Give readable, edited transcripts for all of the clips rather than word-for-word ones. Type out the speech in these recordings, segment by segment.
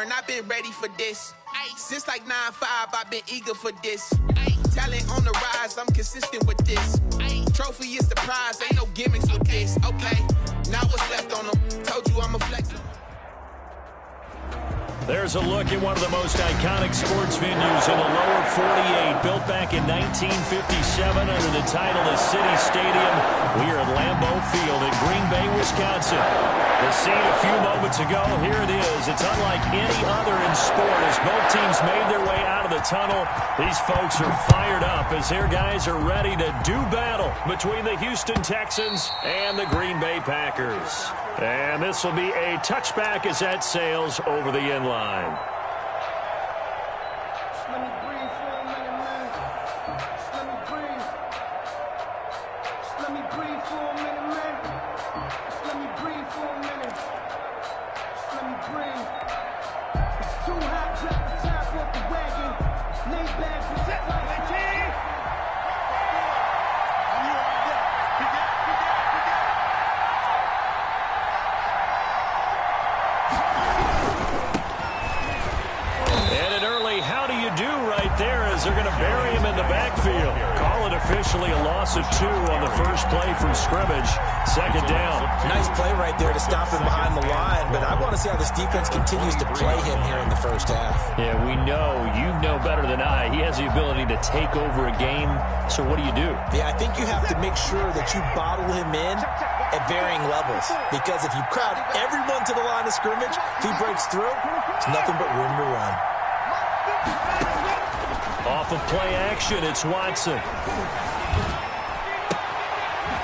learn, I've been ready for this. Since like 9-5, I've been eager for this. Talent on the rise, I'm consistent with this. Trophy is the prize, ain't no gimmicks with this. Okay, now what's left on them? Told you I'm a flex. There's a look at one of the most iconic sports venues in the lower 48, built back in 1957 under the title of City Stadium. We are at Lambeau Field in Green Bay, Wisconsin. The scene a few moments ago, here it is. It's unlike any other in sport as both teams made their way out of the tunnel. These folks are fired up as their guys are ready to do battle between the Houston Texans and the Green Bay Packers. And this will be a touchback as that sails over the end line. They're going to bury him in the backfield. Call it officially a loss of 2 on the first play from scrimmage. Second down. Nice play right there to stop him behind the line, but I want to see how this defense continues to play him here in the first half. Yeah, we know. You know better than I. He has the ability to take over a game, so what do you do? Yeah, I think you have to make sure that you bottle him in at varying levels, because if you crowd everyone to the line of scrimmage, if he breaks through, there's nothing but room to run. Off of play action, it's Watson.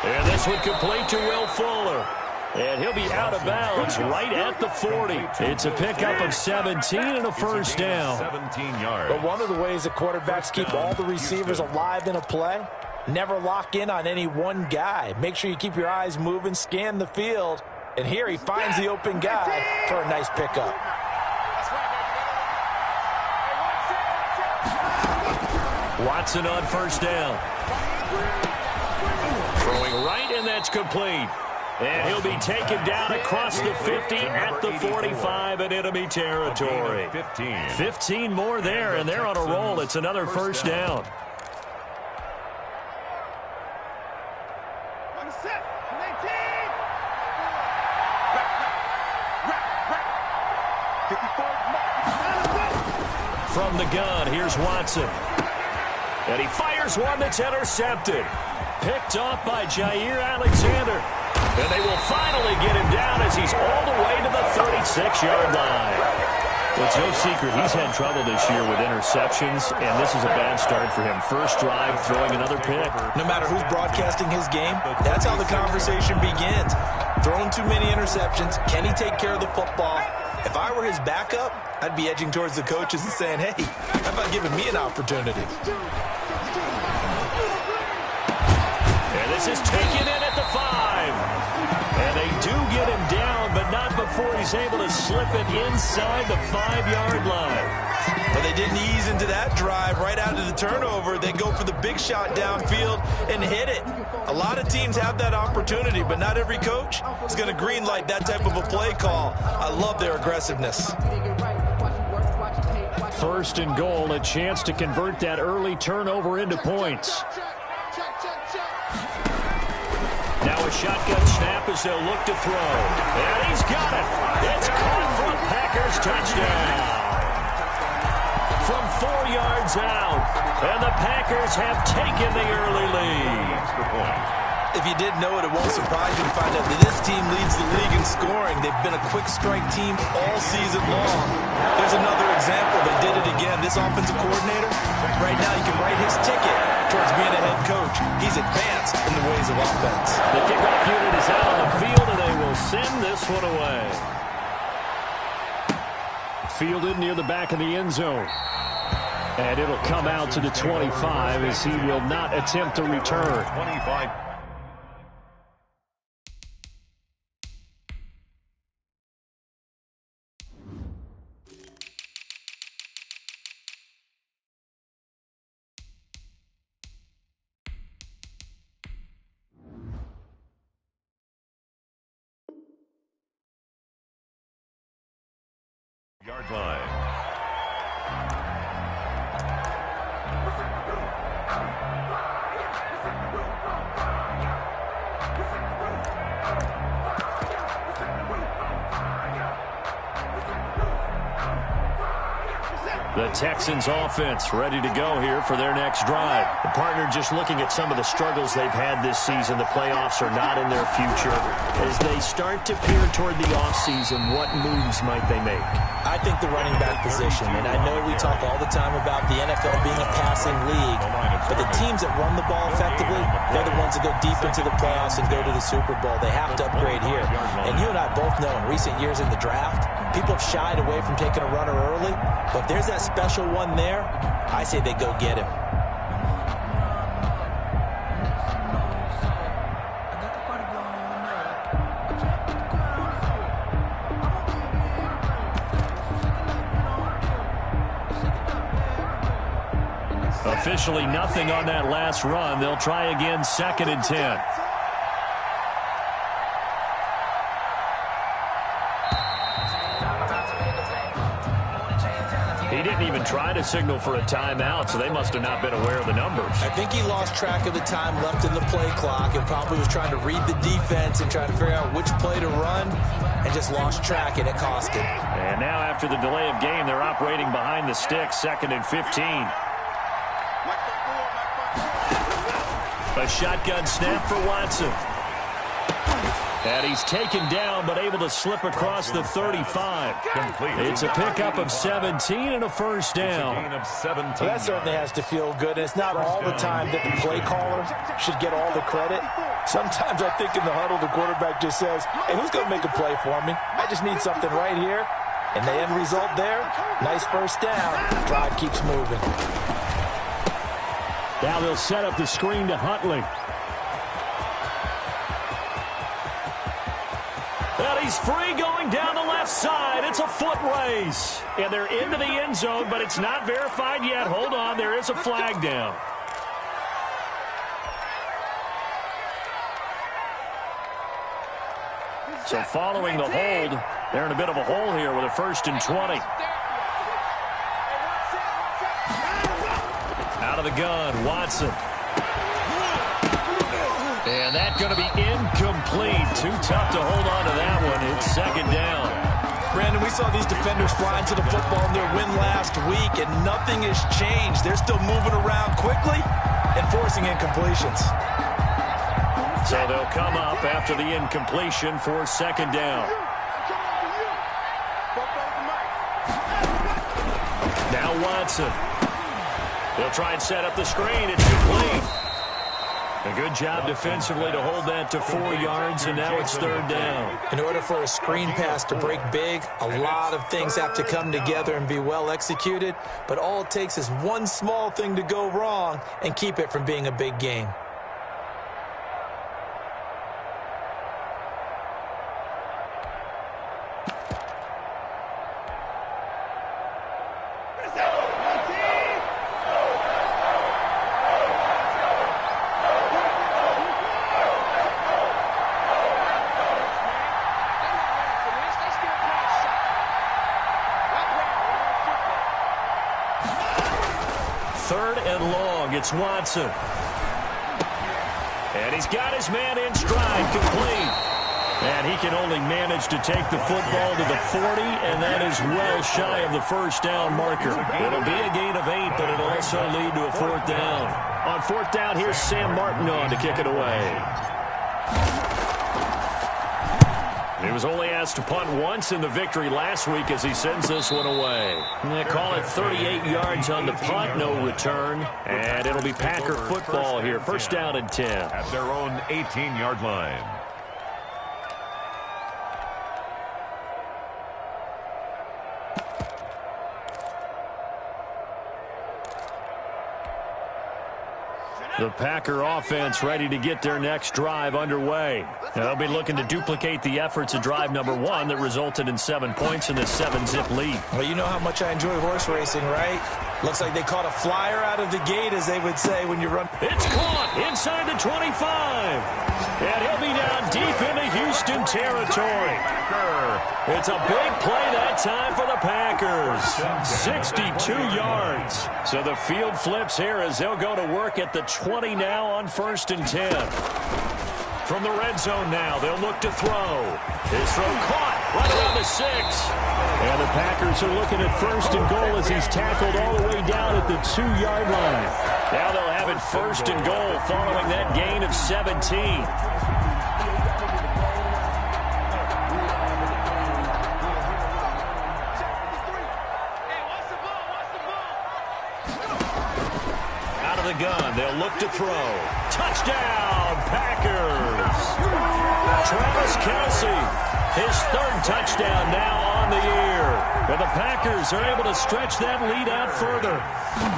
And this one complete to Will Fuller. And he'll be out of bounds right at the 40. It's a pickup of 17 and a first down. 17 yards. But one of the ways that quarterbacks keep all the receivers alive in a play, never lock in on any one guy. Make sure you keep your eyes moving, scan the field. And here he finds the open guy for a nice pickup. Watson on first down. Throwing right, and that's complete. And he'll be taken down across the 50 at the 45 in enemy territory. 15 more there, and they're on a roll. It's another first down. From the gun, here's Watson. And he fires one that's intercepted. Picked off by Jair Alexander. And they will finally get him down as he's all the way to the 36-yard line. Well, it's no secret he's had trouble this year with interceptions, and this is a bad start for him. First drive, throwing another pick. No matter who's broadcasting his game, that's how the conversation begins. Throwing too many interceptions. Can he take care of the football? If I were his backup, I'd be edging towards the coaches and saying, hey, how about giving me an opportunity? And this is taken in at the 5. And they do get him down, but not before he's able to slip it inside the 5-yard line. But they didn't ease into that drive right out of the turnover. They go for the big shot downfield and hit it. A lot of teams have that opportunity, but not every coach is going to greenlight that type of a play call. I love their aggressiveness. First and goal, a chance to convert that early turnover into points. Now a shotgun snap as they'll look to throw. And he's got it. It's caught for a Packers touchdown. From 4 yards out. And the Packers have taken the early lead. If you didn't know it, it won't surprise you to find out that this team leads the league in scoring. They've been a quick strike team all season long. There's another example. They did it again. This offensive coordinator, right now you can write his ticket towards being a head coach. He's advanced in the ways of offense. The kickoff unit is out on the field, and they will send this one away. Fielded near the back of the end zone. And it'll come out to the 25 as he will not attempt to return. 25. 15-yard line. The Texans offense ready to go here for their next drive. The partner just looking at some of the struggles they've had this season. The playoffs are not in their future. As they start to peer toward the offseason, what moves might they make? I think the running back position, and I know we talk all the time about the NFL being a passing league, but the teams that run the ball effectively, they're the ones that go deep into the playoffs and go to the Super Bowl. They have to upgrade here. And you and I both know in recent years in the draft, people have shied away from taking a runner early, but if there's that special one there, I say they go get him. Officially nothing on that last run. They'll try again, 2nd and 10. He didn't even try to signal for a timeout, so they must have not been aware of the numbers. I think he lost track of the time left in the play clock and probably was trying to read the defense and trying to figure out which play to run and just lost track, and it cost him. And now after the delay of game, they're operating behind the sticks, 2nd and 15. A shotgun snap for Watson. And he's taken down, but able to slip across the 35. It's a pickup of 17 and a first down. Well, that certainly has to feel good. And it's not all the time that the play caller should get all the credit. Sometimes I think in the huddle, the quarterback just says, hey, who's going to make a play for me? I just need something right here. And the end result there, nice first down. Drive keeps moving. Now they'll set up the screen to Huntley. And he's free going down the left side. It's a foot race. And they're into the end zone, but it's not verified yet. Hold on, there is a flag down. So following the hold, they're in a bit of a hole here with a 1st and 20. Out of the gun, Watson. And that's going to be incomplete. Too tough to hold on to that one. It's 2nd down. Brandon, we saw these defenders fly into the football in their win last week, and nothing has changed. They're still moving around quickly and forcing incompletions. So they'll come up after the incompletion for 2nd down. Now Watson. They'll try and set up the screen. It's complete. A good job defensively to hold that to 4 yards, and now it's 3rd down. In order for a screen pass to break big, a lot of things have to come together and be well executed, but all it takes is one small thing to go wrong and keep it from being a big game. It's Watson. And he's got his man in stride, complete. And he can only manage to take the football to the 40, and that is well shy of the first down marker. It'll be a gain of 8, but it'll also lead to a 4th down. On 4th down, here's Sam Martin on to kick it away. He was only asked to punt once in the victory last week as he sends this one away. And they call it 38 yards on the punt, no return. And it'll be Packer football here, 1st down and 10. At their own 18-yard line. The Packer offense ready to get their next drive underway. They'll be looking to duplicate the efforts of drive number 1 that resulted in 7 points in the 7-zip lead. Well, you know how much I enjoy horse racing, right? Looks like they caught a flyer out of the gate, as they would say when you run. It's caught inside the 25. And he'll be down deep into Houston Houston territory. It's a big play that time for the Packers. 62 yards. So the field flips here as they'll go to work at the 20 now on 1st and 10. From the red zone now, they'll look to throw. His throw caught right around the 6. And the Packers are looking at 1st and goal as he's tackled all the way down at the 2-yard line. Now they'll have it 1st and goal following that gain of 17. Gun. They'll look to throw. Touchdown, Packers. Travis Kelce, his 3rd touchdown now on the year. And the Packers are able to stretch that lead out further.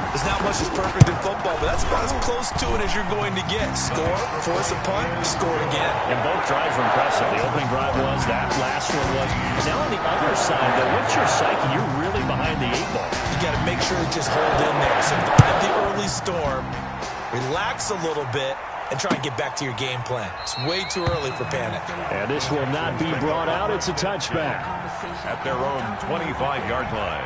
There's not much that's perfect in football, but that's about as close to it as you're going to get. Score, force a punt, score again. And both drives were impressive. The opening drive was, that last one was. Now on the other side, though, what's your psyche? You're really behind the 8 ball. You got to make sure you just hold in there. Survive the early storm, relax a little bit, and try and get back to your game plan. It's way too early for panic. And this will not be brought out. It's a touchback. At their own 25-yard line.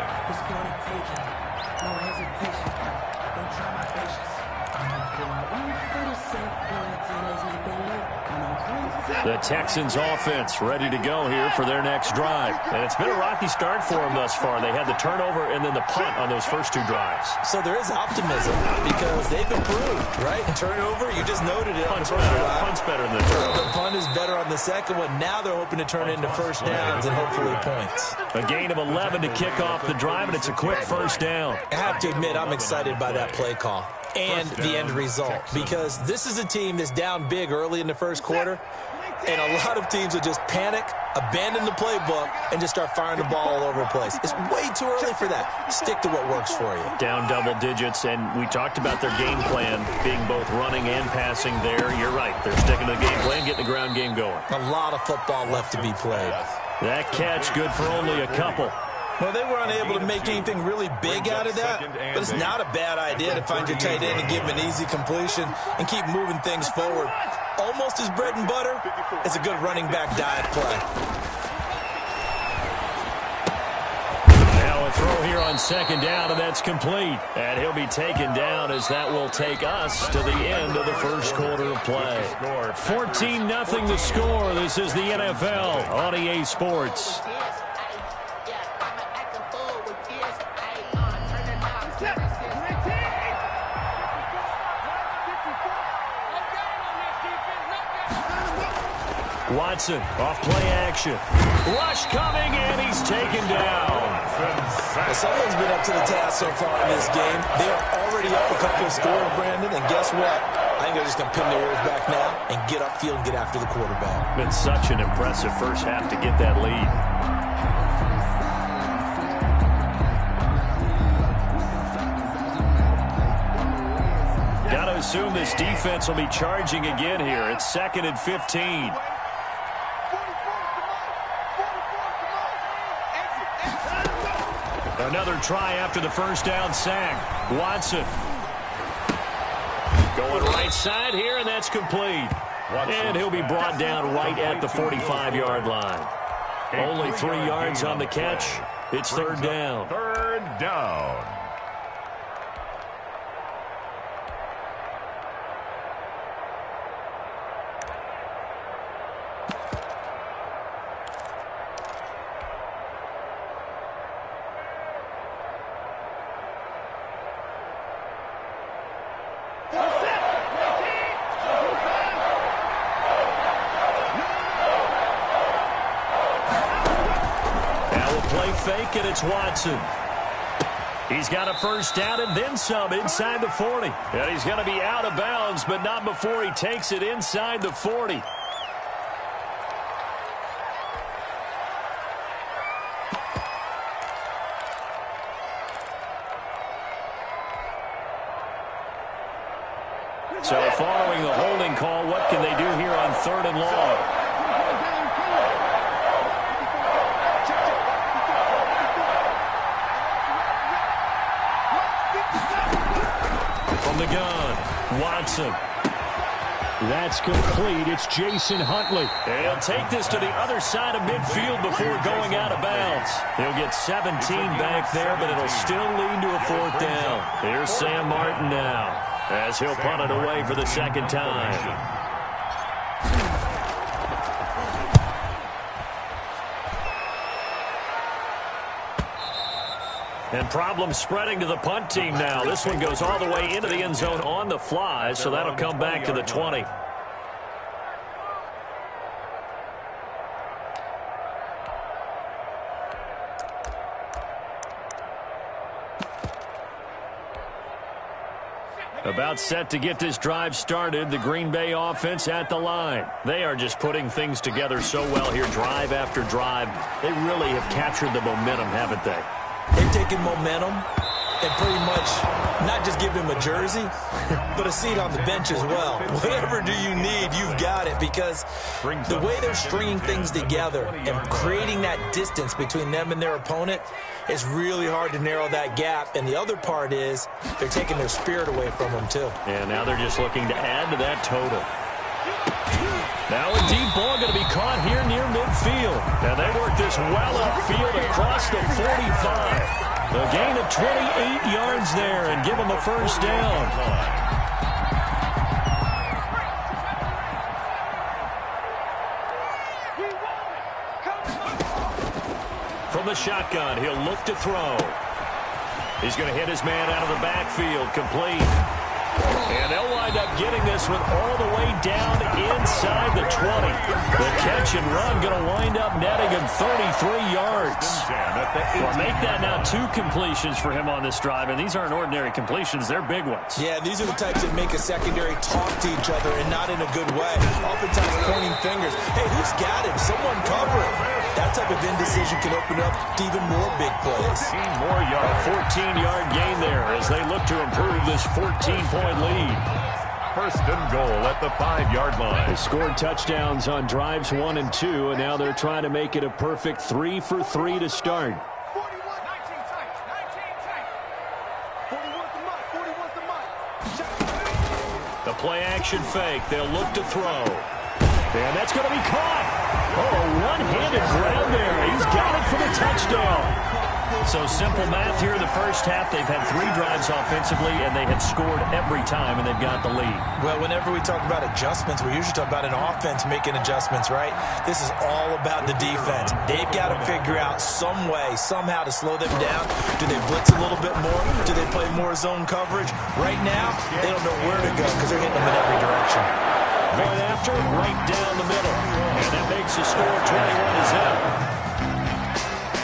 The Texans offense ready to go here for their next drive. And it's been a rocky start for them thus far. They had the turnover and then the punt on those first 2 drives. So there is optimism because they've improved, right? Turnover, you just noted it. Punt's better than the turnover. The punt is better on the second one. Now they're hoping to turn into first downs and hopefully points. A gain of 11 to kick off the drive, and it's a quick first down. I have to admit, I'm excited by that play call and the end result because this is a team that's down big early in the first quarter. And a lot of teams will just panic, abandon the playbook, and just start firing the ball all over the place. It's way too early for that. Stick to what works for you. Down double digits, and we talked about their game plan being both running and passing there. You're right. They're sticking to the game plan, getting the ground game going. A lot of football left to be played. That catch good for only a couple. Well, they were unable to make anything really big out of that, but it's not a bad idea to find your tight end and give him an easy completion and keep moving things forward. Almost his bread and butter. It's a good running back dive play. Now a throw here on 2nd down, and that's complete. And he'll be taken down as that will take us to the end of the first quarter of play. 14-0 the score. This is the NFL on EA Sports. Watson off play action. Rush coming, and he's taken down. Well, someone's been up to the task so far in this game. They are already up a couple of scores, Brandon, and guess what? I think they're just going to pin their ears back now and get upfield and get after the quarterback. Been such an impressive first half to get that lead. Got to assume this defense will be charging again here. It's 2nd and 15. Another try after the first down sack. Watson going right side here, and that's complete. And he'll be brought down right at the 45-yard line. Only 3 yards on the catch. It's 3rd down. 3rd down. Fake, and it's Watson. He's got a first down and then some inside the 40. And he's going to be out of bounds, but not before he takes it inside the 40. So following the holding call, what can they do here on 3rd and long? From the gun, Watson. That's complete. It's Jason Huntley. He'll take this to the other side of midfield before going out of bounds. He'll get 17 back there, but it'll still lead to a fourth down. Here's Sam Martin now, as he'll punt it away for the second time. And problems spreading to the punt team now. This one goes all the way into the end zone on the fly, so that'll come back to the 20. About set to get this drive started, the Green Bay offense at the line. They are just putting things together so well here, drive after drive. They really have captured the momentum, haven't they? They've taken momentum and pretty much not just give him a jersey, but a seat on the bench as well. Whatever do you need, you've got it, because the way they're stringing things together and creating that distance between them and their opponent is really hard to narrow that gap. And the other part is they're taking their spirit away from them, too. And now they're just looking to add to that total. Now a deep ball going to be caught here near midfield. And they work this well upfield across the 45. A gain of 28 yards there and give them a first down. From the shotgun, he'll look to throw. He's going to hit his man out of the backfield, complete. And they'll wind up getting this one all the way down inside the 20. The catch and run going to wind up netting him 33 yards. Well, make that now 2 completions for him on this drive, and these aren't ordinary completions. They're big ones. Yeah, these are the types that make a secondary talk to each other, and not in a good way. Oftentimes pointing fingers. Hey, who's got him? Someone cover him. That type of indecision can open up to even more big plays. 14 more yards. A 14-yard gain there as they look to improve this 14-point lead. First and goal at the 5-yard line. They scored touchdowns on drives 1 and 2, and now they're trying to make it a perfect 3 for 3 to start. The play action fake. They'll look to throw. And that's going to be caught. Oh, one-handed grab there. He's got it for the touchdown. So simple math here in the first half. They've had 3 drives offensively, and they have scored every time, and they've got the lead. Well, whenever we talk about adjustments, we usually talk about an offense making adjustments, right? This is all about the defense. They've got to figure out some way, somehow to slow them down. Do they blitz a little bit more? Do they play more zone coverage? Right now, they don't know where to go because they're hitting them in every direction. Going after, right down the middle. And that makes the score 21-0.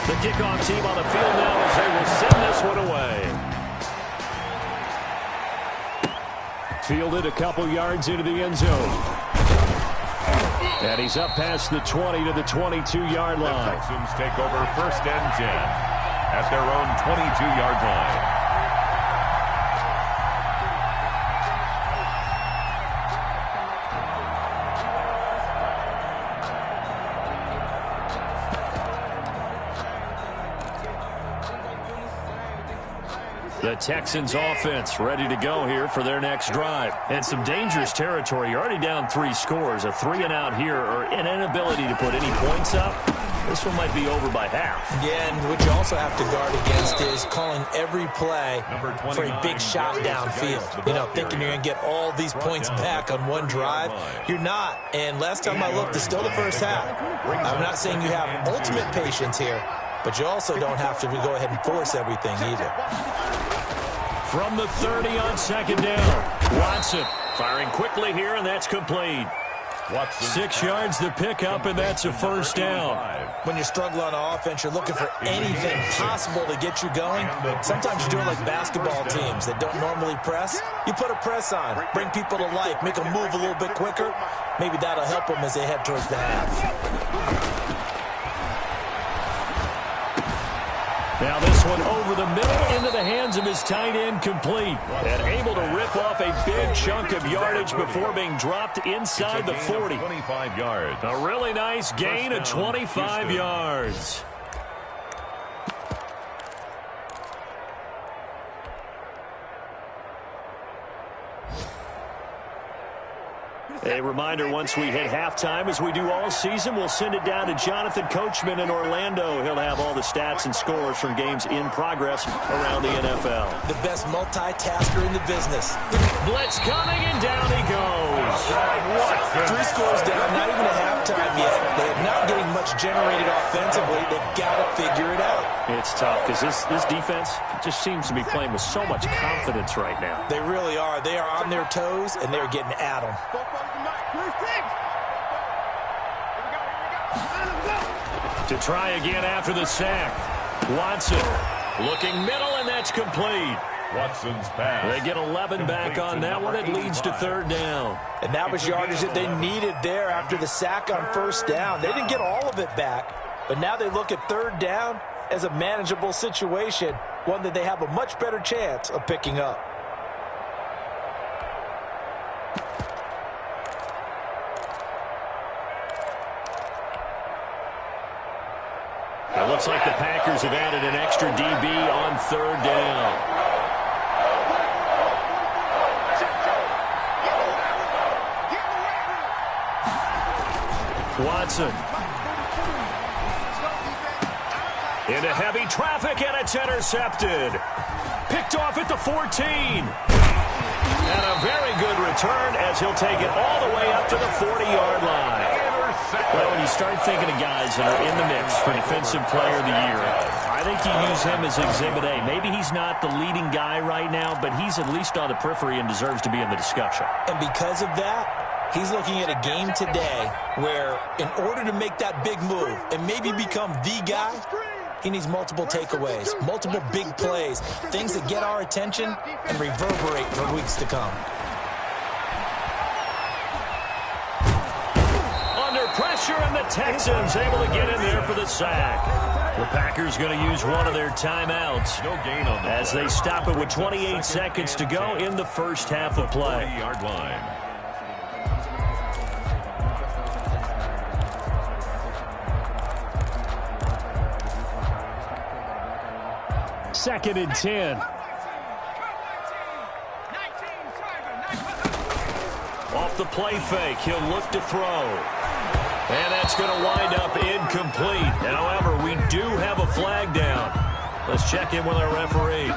The kickoff team on the field now as they will send this one away. Fielded a couple yards into the end zone. And he's up past the 20 to the 22-yard line. The Texans take over first and 10 at their own 22-yard line. The Texans offense ready to go here for their next drive. And some dangerous territory. You're already down 3 scores. A 3 and out here, or an inability to put any points up. This one might be over by half. Yeah, and what you also have to guard against is calling every play for a big shot downfield. You know, thinking you're going to get all these points back on one drive. You're not. And last time I looked, it's still the first half. I'm not saying you have ultimate patience here, but you also don't have to go ahead and force everything either. From the 30 on second down, Watson firing quickly here, and that's complete. 6 yards the pickup, and that's a first down. When you're struggling on offense, you're looking for anything possible to get you going. Sometimes you do it like basketball teams that don't normally press. You put a press on, bring people to life, make them move a little bit quicker. Maybe that'll help them as they head towards the half. Now this one over the middle into the hands of his tight end, complete. And able to rip off a big chunk of yardage before being dropped inside the 40. 25 yards. A really nice gain of 25 yards. A reminder, once we hit halftime, as we do all season, we'll send it down to Jonathan Coachman in Orlando. He'll have all the stats and scores from games in progress around the NFL. The best multitasker in the business. Blitz coming, and down he goes. 3 scores down, not even at halftime yet. They're not getting much generated offensively. They've got to figure it out. It's tough because this defense just seems to be playing with so much confidence right now. They really are. They are on their toes, and they're getting at them. To try again after the sack. Watson looking middle, and that's complete. Watson's pass. They get 11 back on that one. It leads to 3rd down. And that was yardage that they needed there after the sack on 1st down. They didn't get all of it back, but now they look at 3rd down as a manageable situation, one that they have a much better chance of picking up. It looks like the Packers have added an extra DB on 3rd down. Watson. Into heavy traffic, and it's intercepted. Picked off at the 14. And a very good return as he'll take it all the way up to the 40-yard line. Well, when you start thinking of guys that are in the mix for Defensive Player of the Year, I think you use him as Exhibit A. Maybe he's not the leading guy right now, but he's at least on the periphery and deserves to be in the discussion. And because of that, he's looking at a game today where in order to make that big move and maybe become the guy, he needs multiple takeaways, multiple big plays, things that get our attention and reverberate for weeks to come. Under pressure, and the Texans able to get in there for the sack. The Packers going to use one of their timeouts No gain on the as they stop it with 28 seconds to go in the first half of play. 40-yard line. Second and 10. Off the play fake, he'll look to throw. And that's going to wind up incomplete. However, we do have a flag down. Let's check in with our referee.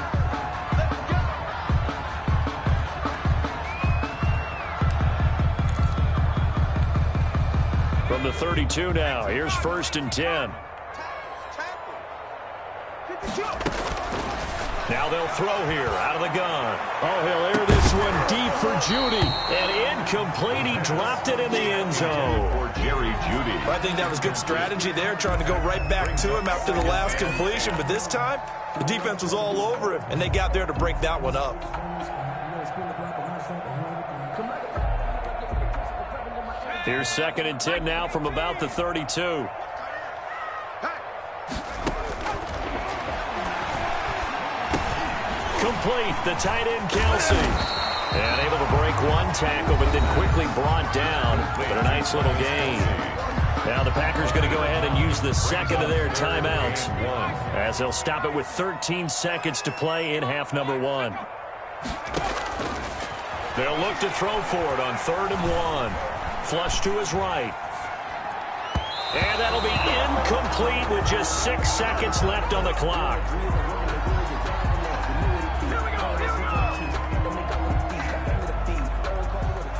From the 32 now, here's 1st and 10. Now they'll throw here out of the gun. Oh, he'll air this one deep for Judy. And incomplete. He dropped it in the end zone. For Jerry Judy. I think that was good strategy there, trying to go right back to him after the last completion. But this time, the defense was all over him, and they got there to break that one up. Here's 2nd and 10 now from about the 32. Complete, the tight end Kelsey. And able to break one tackle, but then quickly brought down. But a nice little gain. Now the Packers going to go ahead and use the second of their timeouts as they'll stop it with 13 seconds to play in half number 1. They'll look to throw for it on 3rd and 1. Flush to his right. And that'll be incomplete with just 6 seconds left on the clock.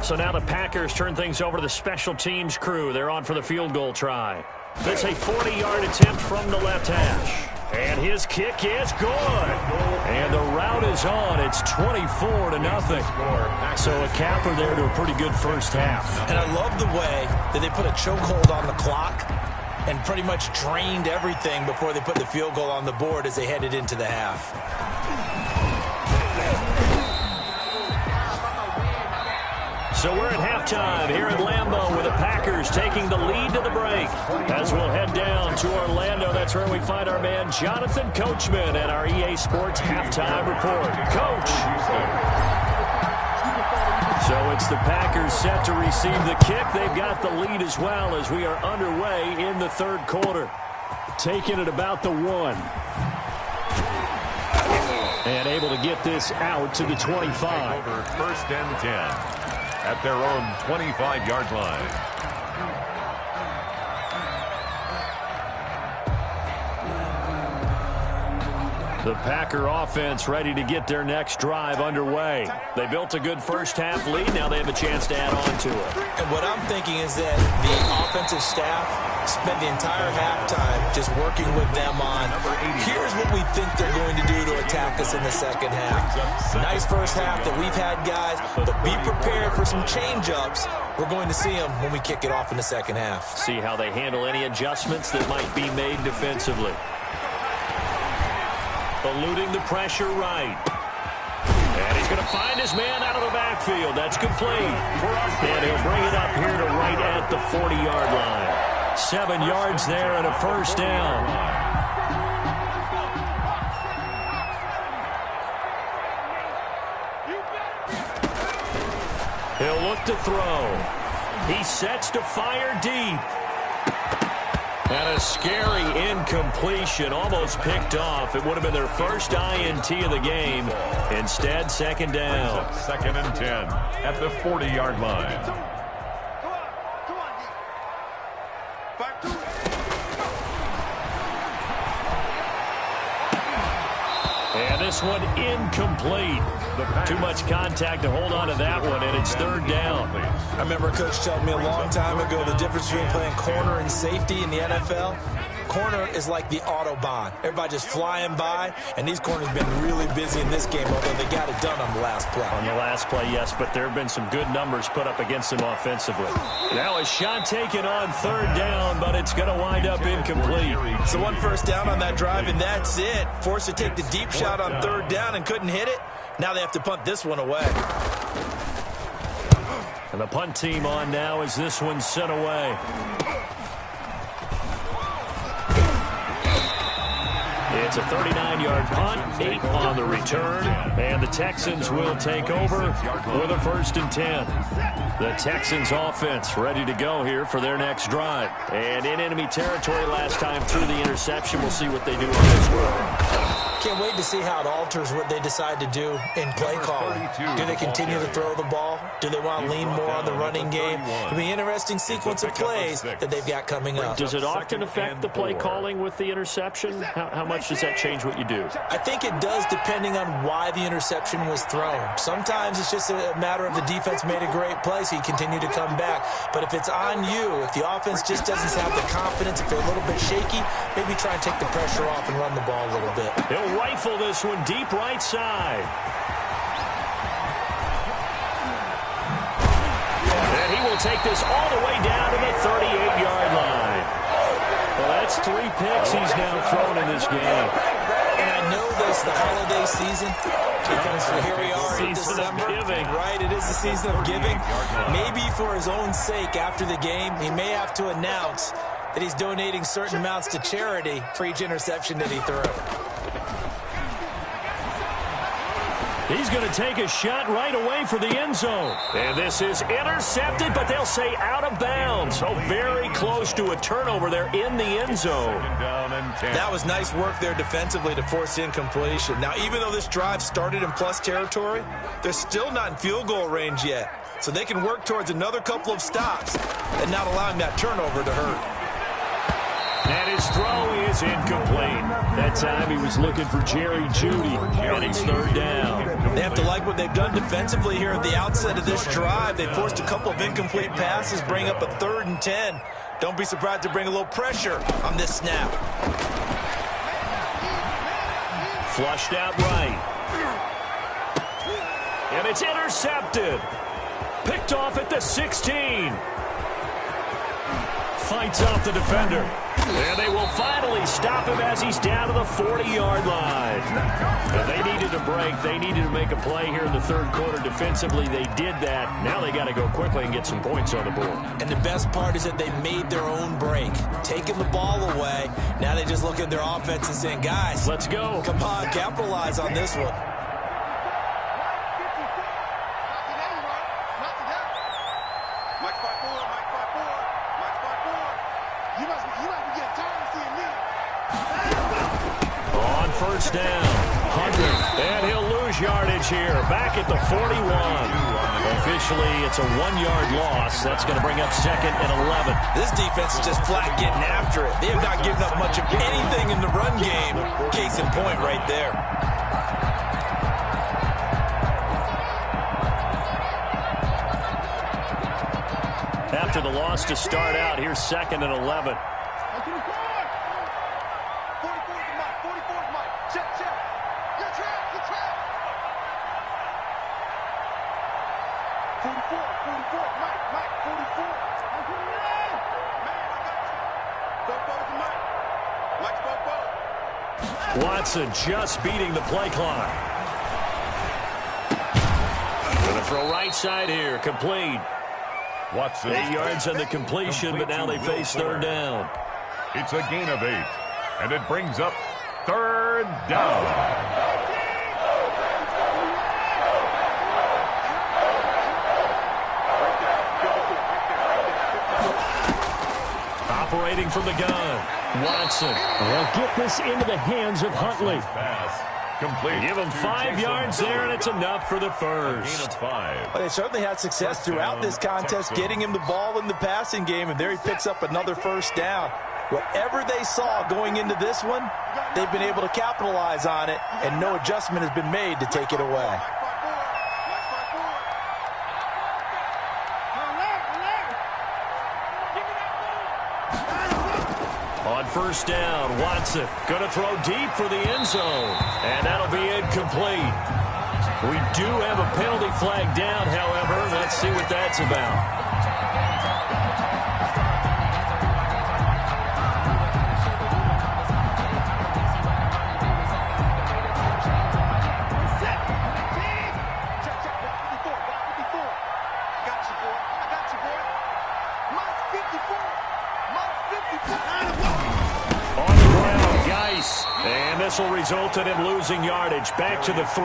So now the Packers turn things over to the special teams crew. They're on for the field goal try. It's a 40-yard attempt from the left hash. And his kick is good. And the route is on. It's 24-0. So a capper there to a pretty good first half. And I love the way that they put a chokehold on the clock and pretty much drained everything before they put the field goal on the board as they headed into the half. So we're at halftime here at Lambeau with the Packers taking the lead to the break. As we'll head down to Orlando, that's where we find our man Jonathan Coachman at our EA Sports Halftime Report. Coach! So it's the Packers set to receive the kick. They've got the lead as well as we are underway in the 3rd quarter. Taking it about the 1. And able to get this out to the 25. Over 1st and 10. at their own 25-yard line. The Packer offense ready to get their next drive underway. They built a good first-half lead. Now they have a chance to add on to it. And what I'm thinking is that the offensive staff spent the entire halftime just working with them on, here's what we think they're going to do to attack us in the second half. Nice first half that we've had, guys, but be prepared for some change-ups. We're going to see them when we kick it off in the second half. See how they handle any adjustments that might be made defensively. Eluding the pressure right. And he's going to find his man out of the backfield. That's complete. And he'll bring it up here to right at the 40-yard line. 7 yards there and a first down. He'll look to throw. He sets to fire deep. And a scary incompletion, almost picked off. It would have been their first INT of the game. Instead, second down. Second and 10 at the 40-yard line. And this one incomplete. Too much contact to hold on to that one, and it's third down. I remember a coach telling me a long time ago the difference between playing corner and safety in the NFL. Corner is like the Autobahn. Everybody just flying by, and these corners have been really busy in this game, although they got it done on the last play. On the last play, yes, but there have been some good numbers put up against them offensively. Now a shot taken on third down, but it's going to wind up incomplete. So one first down on that drive, and that's it. Forced to take the deep shot on third down and couldn't hit it. Now they have to punt this one away. And the punt team on now as this one's sent away. It's a 39-yard punt, 8 on the return, and the Texans will take over with a first and 10. The Texans offense ready to go here for their next drive. And in enemy territory last time through the interception. We'll see what they do on this one. Can't wait to see how it alters what they decide to do in play calling. Do they continue to throw the ball? Do they want to lean more on the running game? It'll be an interesting sequence of plays that they've got coming up. Does it often affect the play calling with the interception? How much does that change what you do? I think it does, depending on why the interception was thrown. Sometimes it's just a matter of the defense made a great play, so you continue to come back. But if it's on you, if the offense just doesn't have the confidence, if they're a little bit shaky, maybe try and take the pressure off and run the ball a little bit. He'll rifle this one deep right side. And he will take this all the way down to the 38-yard line. Well, that's 3 picks he's now thrown in this game. And I know this, the holiday season, because here we are in December. Right, it is the season of giving. Maybe for his own sake after the game, he may have to announce that he's donating certain amounts to charity for each interception that he threw. He's going to take a shot right away for the end zone. And this is intercepted, but they'll say out of bounds. So very close to a turnover there in the end zone. That was nice work there defensively to force incompletion. Now, even though this drive started in plus territory, they're still not in field goal range yet. So they can work towards another couple of stops and not allowing that turnover to hurt. And his throw is incomplete. That time he was looking for Jerry Jeudy, and it's third down. They have to like what they've done defensively here at the outset of this drive. They forced a couple of incomplete passes, bring up a 3rd and 10. Don't be surprised to bring a little pressure on this snap. Flushed out right. And it's intercepted. Picked off at the 16. Fights off the defender. And they will finally stop him as he's down to the 40-yard line. And they needed a break. They needed to make a play here in the third quarter defensively. They did that. Now they got to go quickly and get some points on the board. And the best part is that they made their own break. Taking the ball away. Now they just look at their offense and saying, guys, let's go. Come on, capitalize on this one. First down, Hunter, and he'll lose lose yardage here. Back at the 41. Officially, it's a 1-yard loss. That's going to bring up 2nd and 11. This defense is just flat getting after it. They have not given up much of anything in the run game. Case in point right there. After the loss to start out, here's 2nd and 11. Watson just beating the play clock. Going to throw right side here, complete. Watson. 8 yards on the completion, but now they face 3rd down. It's a gain of 8, and it brings up 3rd down. Operating from the gun, Watson. They'll get this into the hands of Huntley. Pass complete. Give him 5 yards there, and it's enough for the first. Gain of 5. Well, they certainly had success throughout this contest, getting him the ball in the passing game, and there he picks up another 1st down. Whatever they saw going into this one, they've been able to capitalize on it, and no adjustment has been made to take it away. On 1st down, Watson going to throw deep for the end zone, and that'll be incomplete. We do have a penalty flag down, however. Let's see what that's about. This will result in him losing yardage. Back to the 3.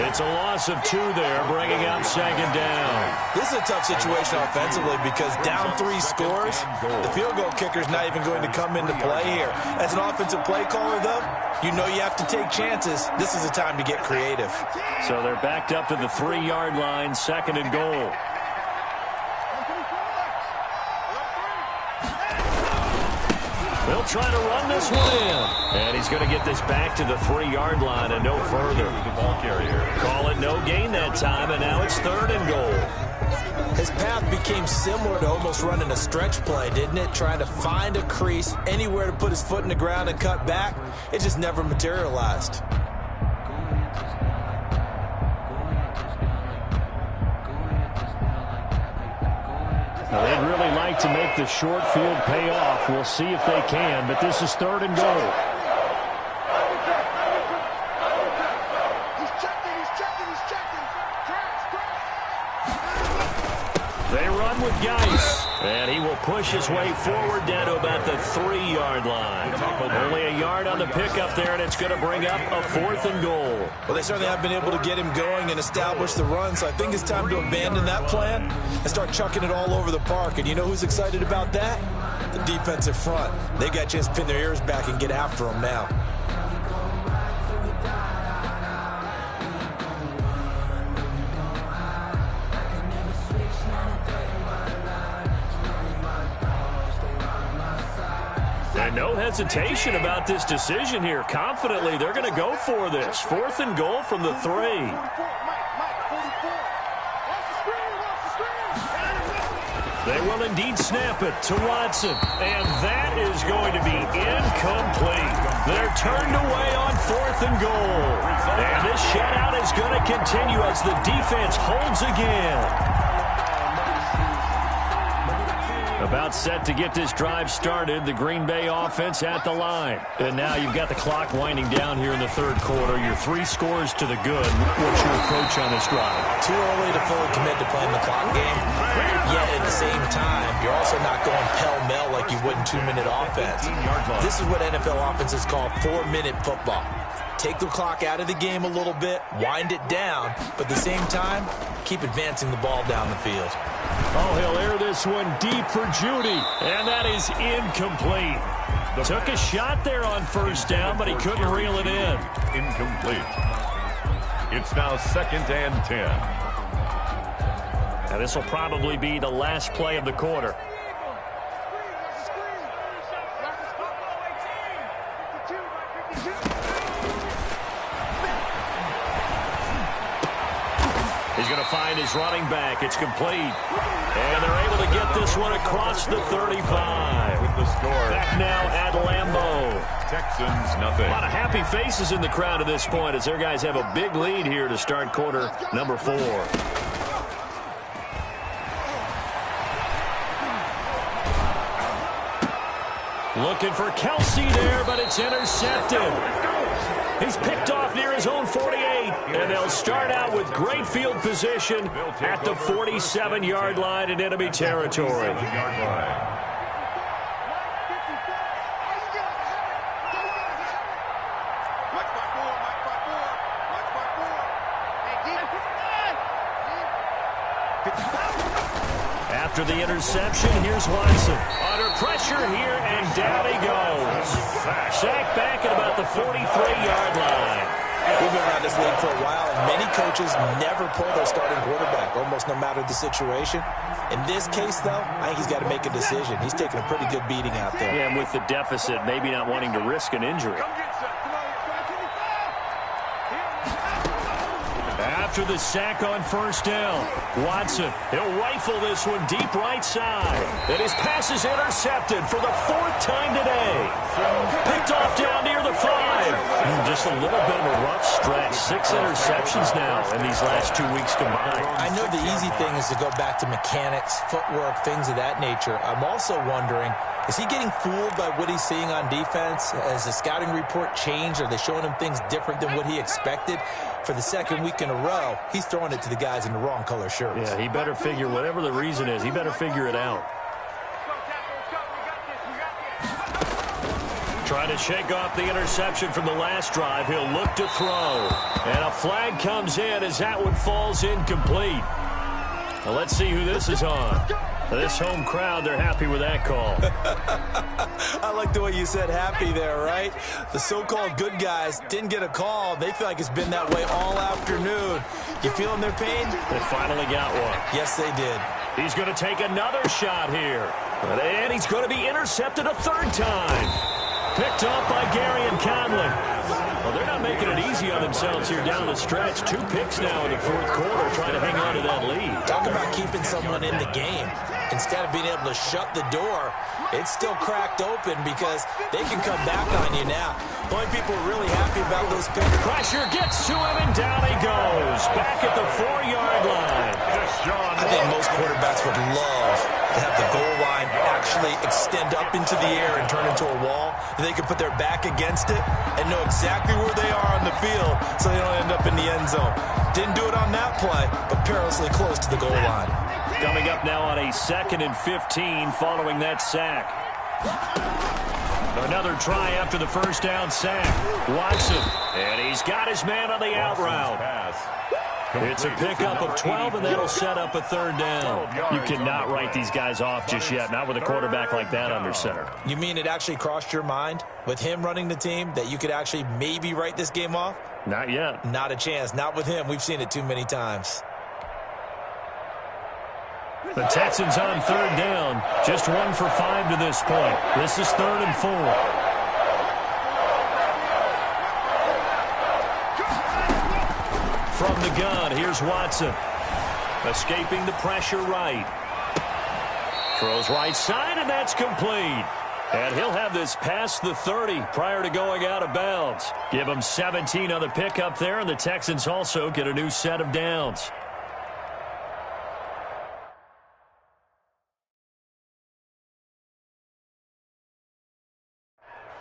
It's a loss of 2 there, bringing up 2nd down. This is a tough situation offensively because down 3 scores, the field goal kicker's not even going to come into play here. As an offensive play caller, though, you know you have to take chances. This is a time to get creative. So they're backed up to the 3-yard line, 2nd and goal. They'll try to run this one in. And he's going to get this back to the 3-yard line and no further. The ball carrier. Call it no gain that time, and now it's 3rd and goal. His path became similar to almost running a stretch play, didn't it? Trying to find a crease, anywhere to put his foot in the ground and cut back. It just never materialized. Now, they'd really like to make the short field pay off. We'll see if they can, but this is 3rd and goal. They run with Geis, and he will push his way forward down to about the 3-yard line. Only a yard on the pickup there, and it's going to bring up a 4th and goal. Well, they certainly have been able to get him going and establish the run, so I think it's time to abandon that plan and start chucking it all over the park. And you know who's excited about that? The defensive front. They got a chance to pin their ears back and get after him now. And no hesitation about this decision here. Confidently, they're going to go for this. 4th and goal from the 3. They will indeed snap it to Watson. And that is going to be incomplete. They're turned away on 4th and goal. And this shutout is going to continue as the defense holds again. About set to get this drive started. The Green Bay offense at the line. And now you've got the clock winding down here in the 3rd quarter. Your 3 scores to the good. What's your approach on this drive? Too early to fully commit to playing the clock game. Yet at the same time, you're also not going pell-mell like you would in 2-minute offense. This is what NFL offenses call 4-minute football. Take the clock out of the game a little bit, wind it down, but at the same time, keep advancing the ball down the field. Oh, he'll air this one deep for Judy, and that is incomplete. Took a shot there on 1st down, but he couldn't reel it in. Incomplete. It's now 2nd and 10. Now this will probably be the last play of the quarter. He's going to find his running back. It's complete. And they're able to get this one across the 35. With the score. Back now at Lambeau. Texans, nothing. A lot of happy faces in the crowd at this point as their guys have a big lead here to start quarter number 4. Looking for Kelsey there, but it's intercepted. He's picked off near his own 48, and they'll start out with great field position at the 47-yard line in enemy territory. After the interception, here's Watson. Under pressure here, and down he goes. Sacked back at about the 43-yard line. We've been around this league for a while, and many coaches never pull their starting quarterback, almost no matter the situation. In this case, though, I think he's got to make a decision. He's taking a pretty good beating out there. Yeah, and with the deficit, maybe not wanting to risk an injury. After the sack on first down, Watson, he'll rifle this one deep right side. And his pass is intercepted for the 4th time today. Picked off down near the 5. Just a little bit of a rough stretch. 6 interceptions now in these last 2 weeks combined. I know the easy thing is to go back to mechanics, footwork, things of that nature. I'm also wondering, is he getting fooled by what he's seeing on defense? Has the scouting report changed? Are they showing him things different than what he expected? For the 2nd week in a row, he's throwing it to the guys in the wrong color shirts. Yeah, he better figure, whatever the reason is, he better figure it out. Trying to shake off the interception from the last drive. He'll look to throw. And a flag comes in as that one falls incomplete. Now let's see who this is on. This home crowd, they're happy with that call. I like the way you said happy there, right? The so-called good guys didn't get a call. They feel like it's been that way all afternoon. You feeling their pain? They finally got one. Yes, they did. He's going to take another shot here. And he's going to be intercepted a 3rd time. Picked off by Gary and Conley. Well, they're not making it easy on themselves here down the stretch. 2 picks now in the 4th quarter trying to hang on to that lead. Talk about keeping someone in the game. Instead of being able to shut the door, it's still cracked open because they can come back on you now. The only people really happy about those picks. Pressure gets to him, and down he goes. Back at the 4-yard line. I think most quarterbacks would love to have the goal line actually extend up into the air and turn into a wall. And they can put their back against it and know exactly where they are on the field so they don't end up in the end zone. Didn't do it on that play, but perilously close to the goal line. Coming up now on a 2nd and 15 following that sack. Another try after the first down sack. Watson, and he's got his man on the out route. It's a pickup of 12, and that'll set up a 3rd down. You cannot write these guys off just yet, not with a quarterback like that under center. You mean it actually crossed your mind with him running the team that you could actually maybe write this game off? Not yet. Not a chance. Not with him. We've seen it too many times. The Texans on 3rd down. Just 1 for 5 to this point. This is 3rd and 4. From the gun, here's Watson. Escaping the pressure right. Throws right side, and that's complete. And he'll have this past the 30 prior to going out of bounds. Give him 17 on the pickup there, and the Texans also get a new set of downs.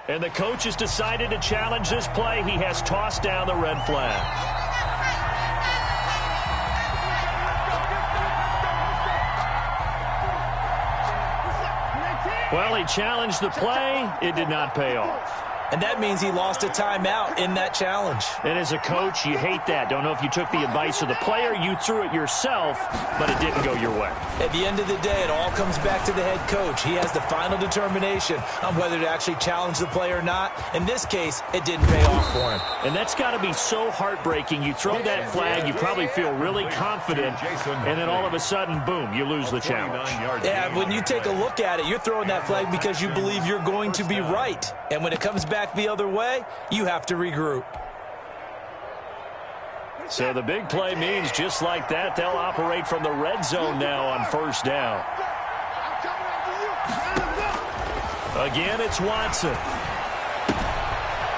And the coach has decided to challenge this play. He has tossed down the red flag. Well, he challenged the play. It did not pay off. and that means he lost a timeout in that challenge. And as a coach, you hate that. Don't know if you took the advice of the player, you threw it yourself, but it didn't go your way. At the end of the day, it all comes back to the head coach. He has the final determination on whether to actually challenge the play or not. In this case, it didn't pay off for him. And that's got to be so heartbreaking. You throw that flag, you probably feel really confident, and then all of a sudden, boom, you lose the challenge. Yeah, when you take a look at it, you're throwing that flag because you believe you're going to be right. And when it comes back the other way, you have to regroup. So the big play means just like that, they'll operate from the red zone now on first down. Again, it's Watson.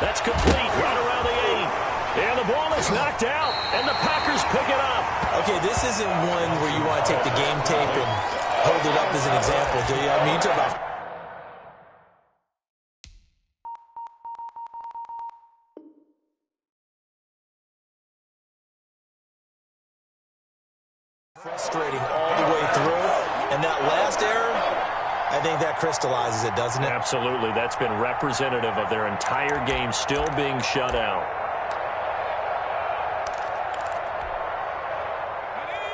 That's complete right around the 8. And the ball is knocked out, and the Packers pick it up. Okay, this isn't one where you want to take the game tape and hold it up as an example, do you? I mean, you talk about frustrating all the way through, and that last error, I think that crystallizes it, doesn't it? Absolutely. That's been representative of their entire game still being shut out.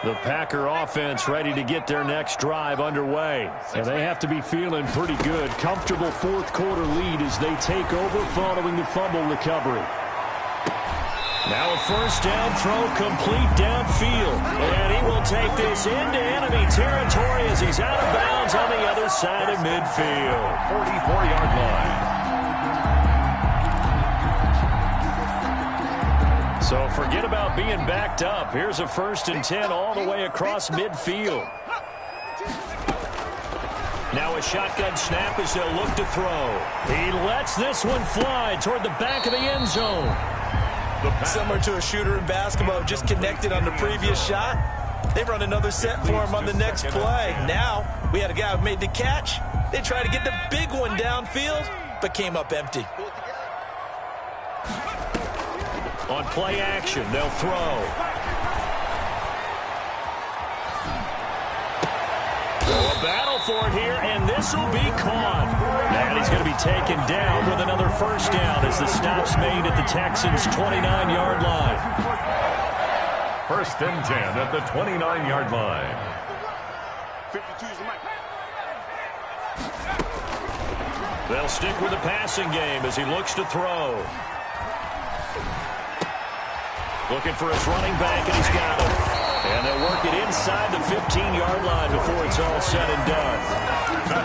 The Packer offense ready to get their next drive underway. And they have to be feeling pretty good. Comfortable fourth quarter lead as they take over following the fumble recovery. Now a first down throw complete downfield. And he will take this into enemy territory as he's out of bounds on the other side of midfield. 44-yard line. So forget about being backed up. Here's a 1st and 10 all the way across midfield. Now a shotgun snap as they'll look to throw. He lets this one fly toward the back of the end zone. Similar to a shooter in basketball, just connected on the previous shot. They run another set for him on the next play. Now we had a guy who made the catch. They tried to get the big one downfield, but came up empty. On play action, they'll throw. A battle for it here, and this will be caught. And he's going to be taken down with another first down as the stop's made at the Texans' 29-yard line. 1st and 10 at the 29-yard line. They'll stick with the passing game as he looks to throw. Looking for his running back, and he's got it. And they'll work it inside the 15-yard line before it's all said and done.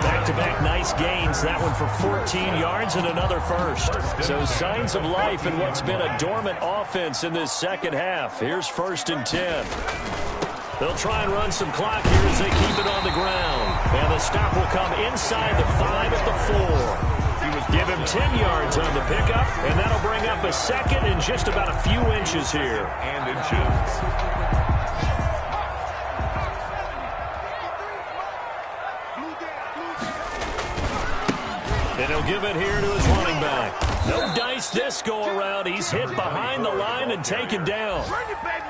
Back-to-back nice gains. That one for 14 yards and another first. So signs of life in what's been a dormant offense in this second half. Here's 1st and 10. They'll try and run some clock here as they keep it on the ground. And the stop will come inside the 5 at the 4. Give him 10 yards on the pickup, and that'll bring up a second in just about a few inches here. And inches. And he'll give it here to his running back. No dice this go-around. He's hit behind the line and taken down.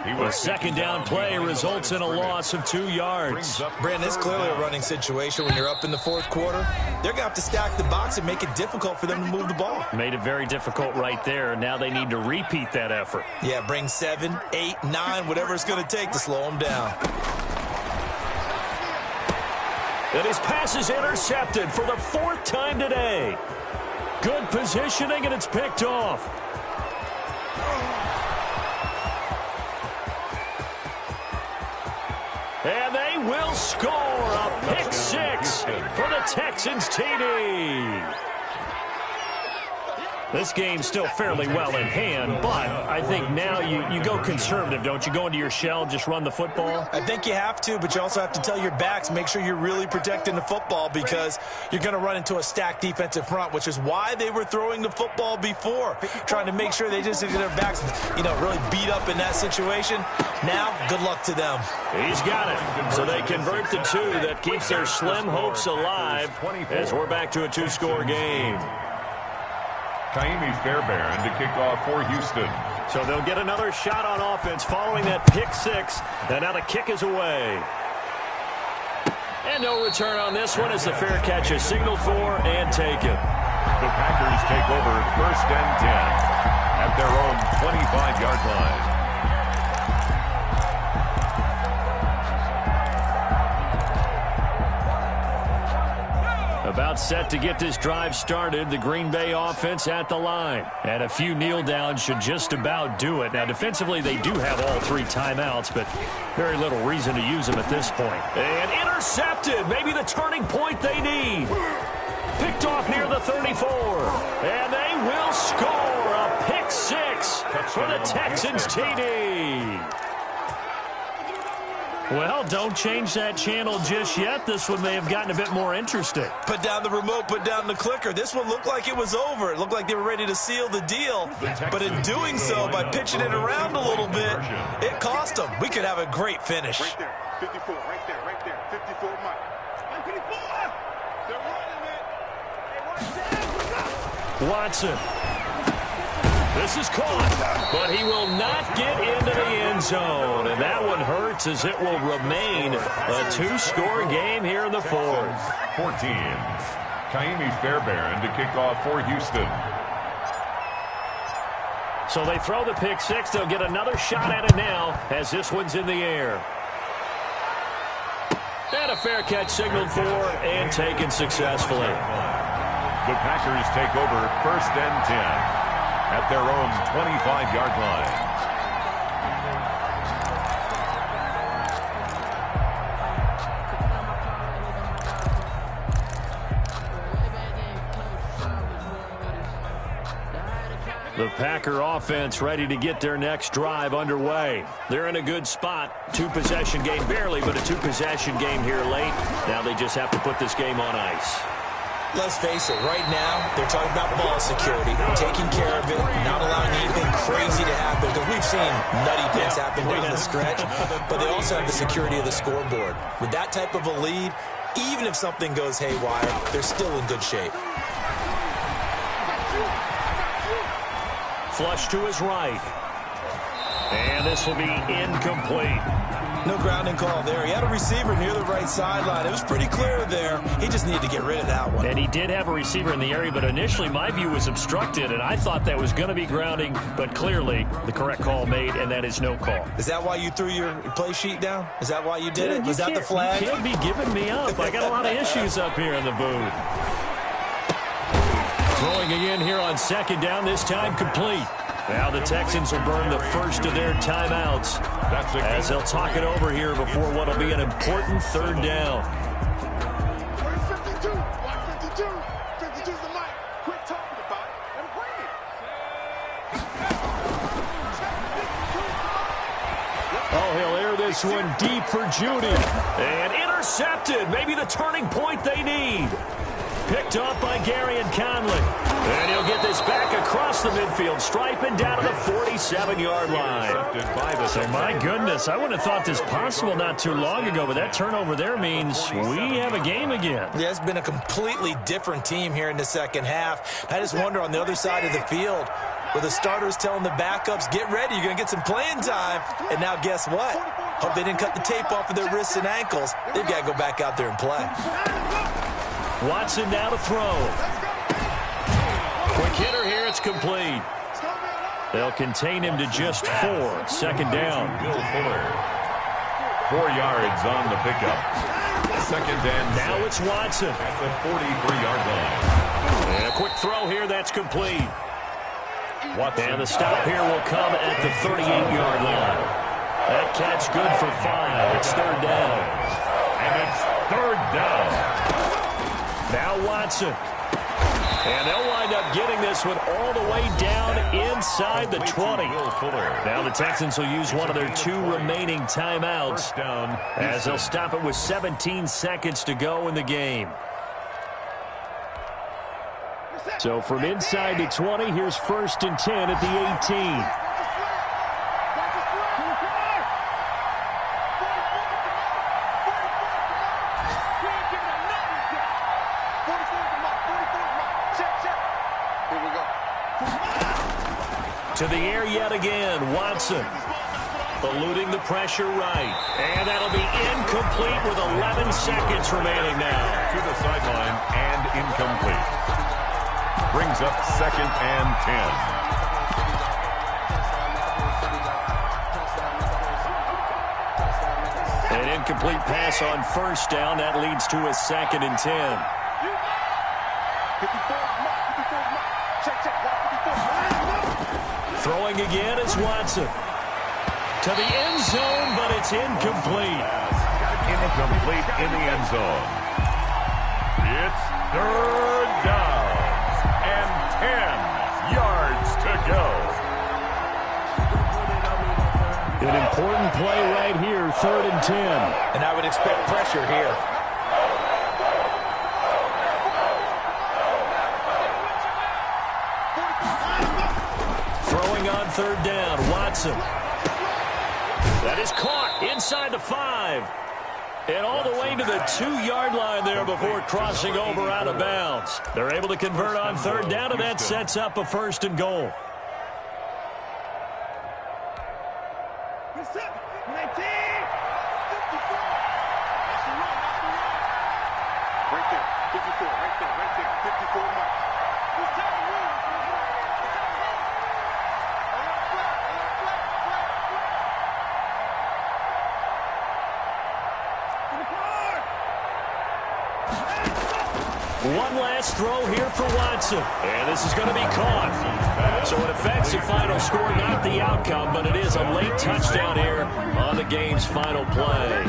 A second down play results in a loss of 2 yards. Brandon, it's clearly a running situation when you're up in the fourth quarter. They're going to have to stack the box and make it difficult for them to move the ball. Made it very difficult right there. Now they need to repeat that effort. Yeah, bring 7, 8, 9, whatever it's going to take to slow them down. And his pass is intercepted for the 4th time today. Good positioning, and it's picked off. And they will score a pick 6 for the Texans TD. This game's still fairly well in hand, but I think now you go conservative, don't you? Go into your shell, just run the football? I think you have to, but you also have to tell your backs, make sure you're really protecting the football because you're going to run into a stacked defensive front, which is why they were throwing the football before, trying to make sure they just get their backs, really beat up in that situation. Now, good luck to them. He's got it. So they convert the 2. That keeps their slim hopes alive as we're back to a 2-score game. Kaimi Fairbairn to kick off for Houston. So they'll get another shot on offense following that pick 6. And now the kick is away. And no return on this one as the fair catch is signaled for and taken. The Packers take over 1st and 10 at their own 25-yard line. About set to get this drive started. The Green Bay offense at the line. And a few kneel downs should just about do it. Now, defensively, they do have all 3 timeouts, but very little reason to use them at this point. And intercepted. Maybe the turning point they need. Picked off near the 34. And they will score a pick 6 for the Texans TD. Well, don't change that channel just yet. This one may have gotten a bit more interesting. Put down the remote, put down the clicker. This one looked like it was over. It looked like they were ready to seal the deal. But in doing so, by pitching it around a little bit, it cost them. We could have a great finish. Right there, 54, right there, 54, Mike. 54! They're running it. Watson. This is caught, but he will not get into the end zone. And that one hurts as it will remain a 2-score game here in the 4th. 14. Kaimi Fairbairn to kick off for Houston. So they throw the pick 6. They'll get another shot at it now as this one's in the air. And a fair catch signaled for and taken successfully. The Packers take over 1st and 10 at their own 25-yard line. The Packer offense ready to get their next drive underway. They're in a good spot. 2-possession game barely, but a 2-possession game here late. Now they just have to put this game on ice. Let's face it, right now, they're talking about ball security, taking care of it, not allowing anything crazy to happen, because we've seen nutty things happen down the stretch, but they also have the security of the scoreboard. With that type of a lead, even if something goes haywire, they're still in good shape. Flush to his right. And this will be incomplete. No grounding call there. He had a receiver near the right sideline. It was pretty clear there. He just needed to get rid of that one. And he did have a receiver in the area, but initially my view was obstructed, and I thought that was going to be grounding, but clearly the correct call made, and that is no call. Is that why you threw your play sheet down? Is that why you did it? Was that the flag? You can't be giving me up. I got a lot of issues up here in the booth. Throwing again here on 2nd down, this time complete. Now the Texans will burn the first of their timeouts as they'll talk it over here before what will be an important 3rd down. Where's 52? Watch 52. 52's the mic. Quit talking about it and bring it. Oh, he'll air this one deep for Judy. And intercepted. Maybe the turning point they need. Picked off by Gary and Conley. And he'll get this back across the midfield stripe and down to the 47-yard line. So my goodness, I wouldn't have thought this possible not too long ago, but that turnover there means we have a game again. Yeah, it's been a completely different team here in the 2nd half. I just wonder on the other side of the field, where the starters telling the backups, get ready, you're going to get some playing time. And now guess what? Hope they didn't cut the tape off of their wrists and ankles. They've got to go back out there and play. Watson now to throw. Quick hitter here, it's complete. They'll contain him to just 4. 2nd down. Bill Fuller. 4 yards on the pickup. 2nd and now it's Watson. At the 43-yard line. And a quick throw here, that's complete. Watson. And the stop here will come at the 38-yard line. That catch good for 5. It's 3rd down. And it's 3rd down. Now Watson. And they'll wind up getting this one all the way down inside the 20. Now the Texans will use one of their 2 remaining timeouts as they'll stop it with 17 seconds to go in the game. So from inside the 20, here's 1st and 10 at the 18. To the air yet again, Watson. Eluding the pressure right. And that'll be incomplete with 11 seconds remaining now. To the sideline and incomplete. brings up 2nd and 10. An incomplete pass on 1st down. That leads to a 2nd and 10. Throwing again is Watson. To the end zone, but it's incomplete. Incomplete in the end zone. It's 3rd down and 10 yards to go. An important play right here, 3rd and 10. And I would expect pressure here. Throwing on 3rd down, Watson. That is caught inside the 5. And all the way to the 2-yard line there before crossing over out of bounds. They're able to convert on 3rd down, and that sets up a 1st and goal. One last throw here for Watson. And this is going to be caught. So it affects the final score, not the outcome, but it is a late touchdown here on the game's final play.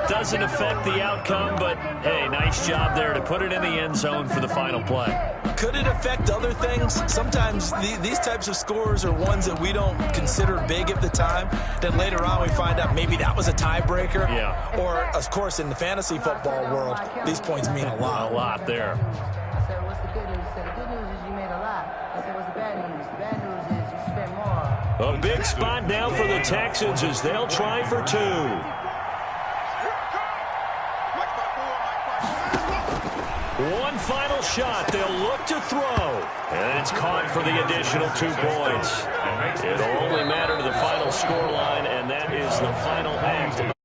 Doesn't affect the outcome, but, hey, nice job there to put it in the end zone for the final play. Could it affect other things? Sometimes these types of scores are ones that we don't consider big at the time. Then later on we find out maybe that was a tiebreaker. Yeah. Or, of course, in the fantasy football world, these points mean a lot. A lot there. I said, what's the good news? He said, the good news is you made a lot. I said, what's the bad news? The bad news is you spent more. A big spot now for the Texans as they'll try for 2. One final shot. They'll look to throw. And it's caught for the additional 2 points. It'll only matter to the final scoreline, and that is the final act.